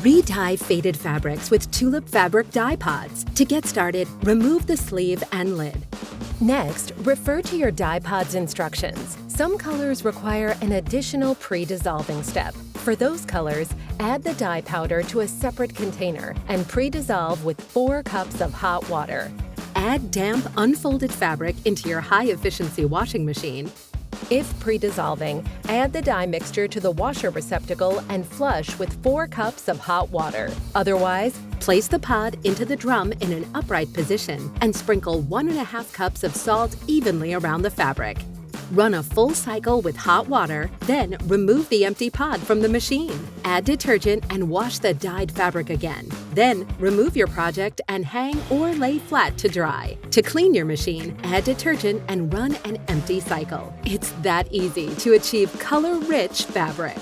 Re-dye faded fabrics with Tulip Fabric Dye Pods. To get started, remove the sleeve and lid. Next, refer to your dye pod's instructions. Some colors require an additional pre-dissolving step. For those colors, add the dye powder to a separate container and pre-dissolve with 4 cups of hot water. Add damp, unfolded fabric into your high-efficiency washing machine. If pre-dissolving, add the dye mixture to the washer receptacle and flush with 4 cups of hot water. Otherwise, place the pod into the drum in an upright position and sprinkle 1½ cups of salt evenly around the fabric. Run a full cycle with hot water, then remove the empty pod from the machine. Add detergent and wash the dyed fabric again. Then remove your project and hang or lay flat to dry. To clean your machine, add detergent and run an empty cycle. It's that easy to achieve color-rich fabric.